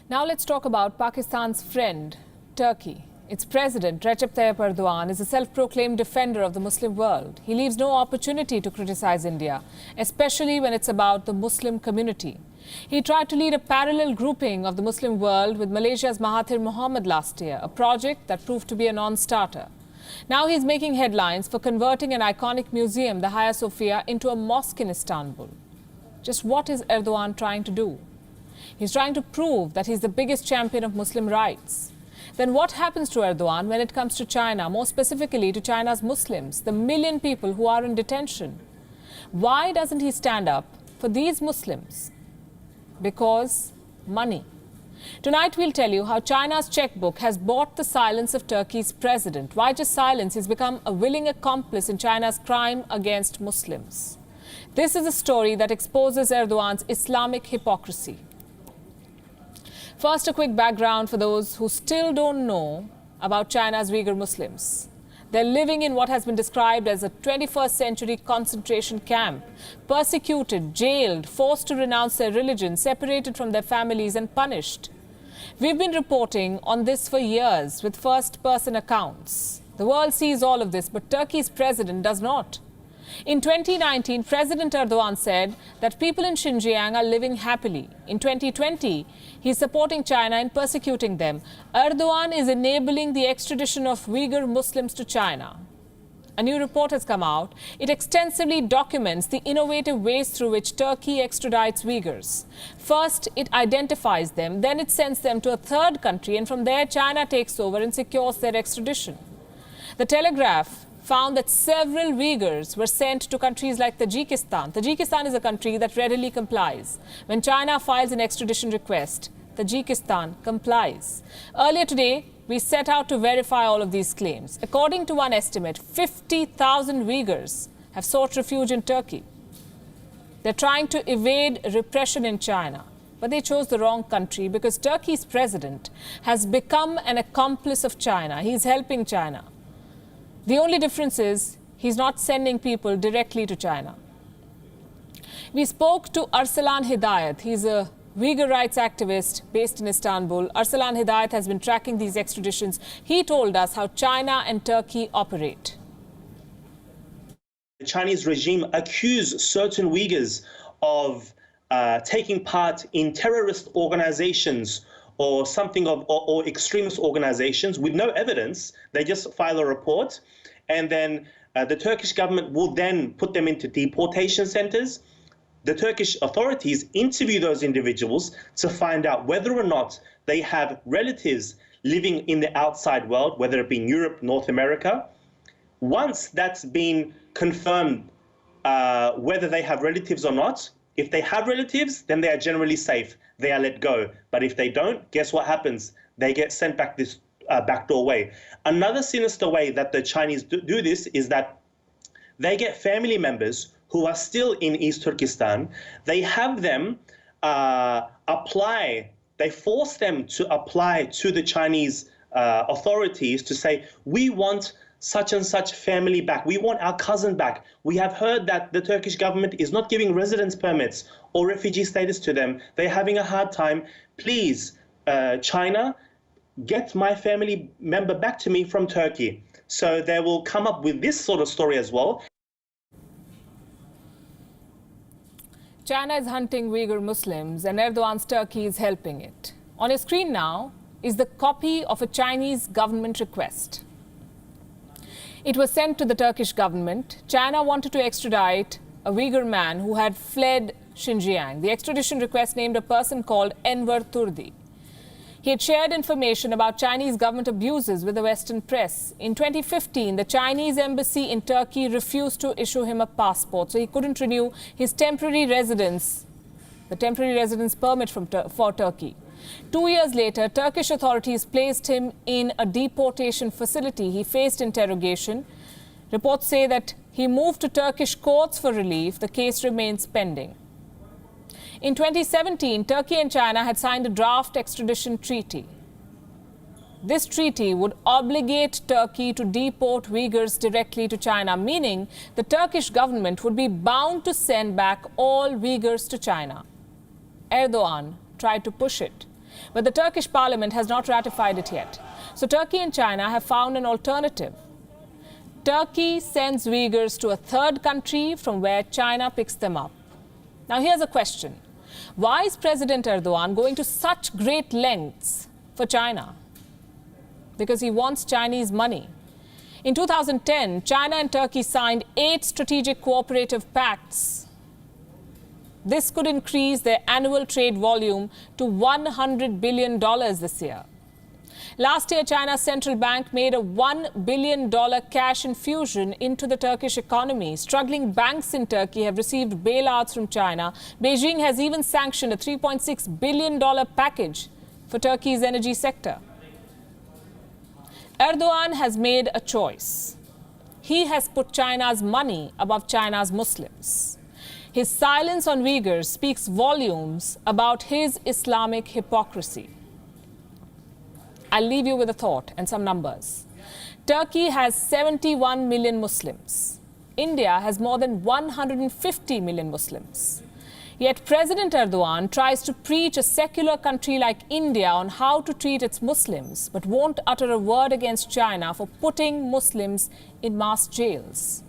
Now let's talk about Pakistan's friend, Turkey. Its president, Recep Tayyip Erdogan, is a self-proclaimed defender of the Muslim world. He leaves no opportunity to criticize India, especially when it's about the Muslim community. He tried to lead a parallel grouping of the Muslim world with Malaysia's Mahathir Mohamad last year, a project that proved to be a non-starter. Now he's making headlines for converting an iconic museum, the Hagia Sophia, into a mosque in Istanbul. Just what is Erdogan trying to do? He's trying to prove that he's the biggest champion of Muslim rights. Then what happens to Erdogan when it comes to China, more specifically to China's Muslims, the million people who are in detention? Why doesn't he stand up for these Muslims? Because money. Tonight we'll tell you how China's checkbook has bought the silence of Turkey's president. Why just silence? He's become a willing accomplice in China's crime against Muslims. This is a story that exposes Erdogan's Islamic hypocrisy. First, a quick background for those who still don't know about China's Uyghur Muslims. They're living in what has been described as a 21st century concentration camp, persecuted, jailed, forced to renounce their religion, separated from their families and punished. We've been reporting on this for years with first-person accounts. The world sees all of this, but Turkey's president does not. In 2019, President Erdogan said that people in Xinjiang are living happily. In 2020, he's supporting China in persecuting them. Erdogan is enabling the extradition of Uyghur Muslims to China. A new report has come out. It extensively documents the innovative ways through which Turkey extradites Uyghurs. First, it identifies them, then it sends them to a third country, and from there, China takes over and secures their extradition. The Telegraph found that several Uyghurs were sent to countries like Tajikistan. Tajikistan is a country that readily complies. When China files an extradition request, Tajikistan complies. Earlier today, we set out to verify all of these claims. According to one estimate, 50,000 Uyghurs have sought refuge in Turkey. They're trying to evade repression in China. But they chose the wrong country because Turkey's president has become an accomplice of China. He's helping China. The only difference is he's not sending people directly to China. We spoke to Arsalan Hidayat. He's a Uyghur rights activist based in Istanbul. Arsalan Hidayat has been tracking these extraditions. He told us how China and Turkey operate. The Chinese regime accused certain Uyghurs of taking part in terrorist organizations or something or extremist organizations with no evidence. They just file a report, and then the Turkish government will then put them into deportation centers. The Turkish authorities interview those individuals to find out whether or not they have relatives living in the outside world, whether it be in Europe, North America. Once that's been confirmed, whether they have relatives or not, if they have relatives, then they are generally safe. They are let go. But if they don't, guess what happens? They get sent back this backdoor way. Another sinister way that the Chinese do this is that they get family members who are still in East Turkestan. They have them apply. They force them to apply to the Chinese authorities to say, we want such and such family back. We want our cousin back. We have heard that the Turkish government is not giving residence permits or refugee status to them. They're having a hard time. Please, China, get my family member back to me from Turkey. So they will come up with this sort of story as well. China is hunting Uyghur Muslims and Erdogan's Turkey is helping it. On your screen now is the copy of a Chinese government request. It was sent to the Turkish government. China wanted to extradite a Uyghur man who had fled Xinjiang. The extradition request named a person called Enver Turdi. He had shared information about Chinese government abuses with the Western press. In 2015, the Chinese embassy in Turkey refused to issue him a passport, so he couldn't renew his temporary residence, the temporary residence permit for Turkey. 2 years later, Turkish authorities placed him in a deportation facility. He faced interrogation. Reports say that he moved to Turkish courts for relief. The case remains pending. In 2017, Turkey and China had signed a draft extradition treaty. This treaty would obligate Turkey to deport Uyghurs directly to China, meaning the Turkish government would be bound to send back all Uyghurs to China. Erdogan tried to push it. But the Turkish parliament has not ratified it yet. So Turkey and China have found an alternative. Turkey sends Uyghurs to a third country from where China picks them up. Now here's a question. Why is President Erdogan going to such great lengths for China? Because he wants Chinese money. In 2010, China and Turkey signed 8 strategic cooperative pacts. This could increase their annual trade volume to $100 billion this year. Last year, China's central bank made a $1 billion cash infusion into the Turkish economy. Struggling banks in Turkey have received bailouts from China. Beijing has even sanctioned a $3.6 billion package for Turkey's energy sector. Erdogan has made a choice. He has put China's money above China's Muslims. His silence on Uyghurs speaks volumes about his Islamic hypocrisy. I'll leave you with a thought and some numbers. Turkey has 71 million Muslims. India has more than 150 million Muslims. Yet President Erdogan tries to preach a secular country like India on how to treat its Muslims, but won't utter a word against China for putting Muslims in mass jails.